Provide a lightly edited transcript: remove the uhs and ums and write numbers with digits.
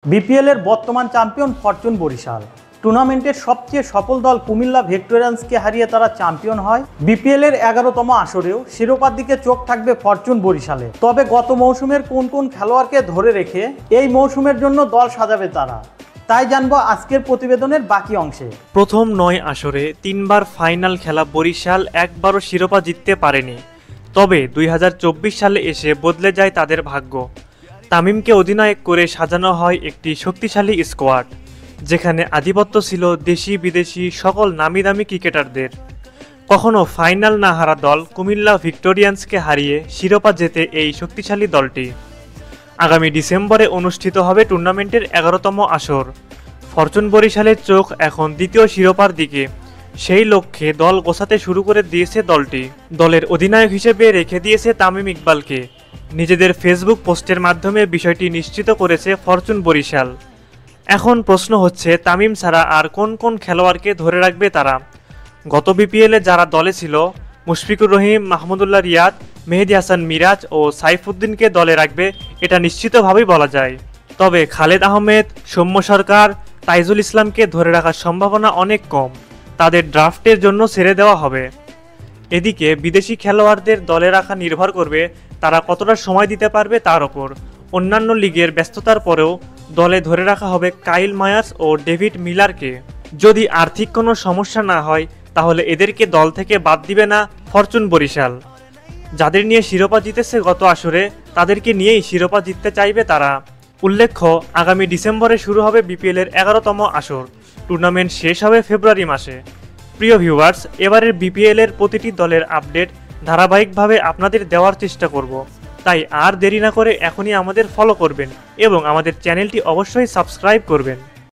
BPL এর বর্তমান champion Fortune Barishal. টুর্নামেন্টের সবচেয়ে সফল দল কুমিল্লা ভিক্টোরিয়ান্সকে হারিয়ে তারা চ্যাম্পিয়ন হয়। বিপিএল এর 11তম আসরেও শিরোপার দিকে চোখ থাকবে ফরচুন বরিশালে। তবে গত মৌসুমের কোন কোন খেলোয়াড়কে ধরে রেখে এই মৌসুমের জন্য দল সাজাবে তারা, তাই জানবো আজকের প্রতিবেদনের বাকি অংশে। প্রথম 9 আসরে 3বার ফাইনাল খেলা বরিশাল একবারও শিরোপা জিততে পারেনি। তবে 2024 সালে এসে বদলে যায় তাদের ভাগ্য। তামিমকে অধিনায়ক করে সাজানো হয় একটি শক্তিশালী স্কোয়াড, যেখানে আধিপত্য ছিল দেশি বিদেশি সকল নামি দামি ক্রিকেটারদের। কখনো ফাইনাল না হারা দল কুমিল্লা ভিক্টোরিয়ান্সকে হারিয়ে শিরোপা জেতে এই শক্তিশালী দলটি। আগামী ডিসেম্বরে অনুষ্ঠিত হবে টুর্নামেন্টের 11তম আসর। ফরচুন বরিশালের চোখ এখন দ্বিতীয় শিরোপার দিকে। সেই লক্ষ্যে দল গোছাতে শুরু করে দিয়েছে দলটি। দলের অধিনায়ক হিসেবে রেখে দিয়েছে তামিম ইকবালকে। নিজেদের ফেসবুক পোস্টের মাধ্যমে বিষয়টি নিশ্চিত করেছে ফরচুন বরিশাল। এখন প্রশ্ন হচ্ছে, তামিম ছাড়া আর কোন কোন খেলোয়াড়কে ধরে রাখবে তারা? গত বিপিএলে যারা দলে ছিল, মুশফিকুর রহিম, মাহমুদুল্লাহ রিয়াদ, মেহেদী হাসান মিরাজ ও সাইফুদ্দিনকে দলে রাখবে এটা নিশ্চিতভাবেই বলা যায়। তবে খালেদ আহমেদ, সৌম্য সরকার, তাইজুল ইসলামকে ধরে রাখার সম্ভাবনা অনেক কম। তাদের ড্রাফটের জন্য ছেড়ে দেওয়া হবে। এদিকে বিদেশি খেলোয়াড়দের দলে রাখা নির্ভর করবে তারা কতটা সময় দিতে পারবে তার ওপর। অন্যান্য লিগের ব্যস্ততার পরেও দলে ধরে রাখা হবে কাইল মায়ার্স ও ডেভিড মিলারকে। যদি আর্থিক কোনো সমস্যা না হয় তাহলে এদেরকে দল থেকে বাদ দিবে না ফরচুন বরিশাল। যাদের নিয়ে শিরোপা জিতেছে গত আসরে, তাদেরকে নিয়েই শিরোপা জিততে চাইবে তারা। উল্লেখ্য, আগামী ডিসেম্বরে শুরু হবে বিপিএলের 11তম আসর। টুর্নামেন্ট শেষ হবে ফেব্রুয়ারি মাসে। প্রিয় ভিউয়ার্স, এবারের বিপিএলের প্রতিটি দলের আপডেট ধারাবাহিকভাবে আপনাদের দেওয়ার চেষ্টা করব। তাই আর দেরি না করে এখনই আমাদের ফলো করবেন এবং আমাদের চ্যানেলটি অবশ্যই সাবস্ক্রাইব করবেন।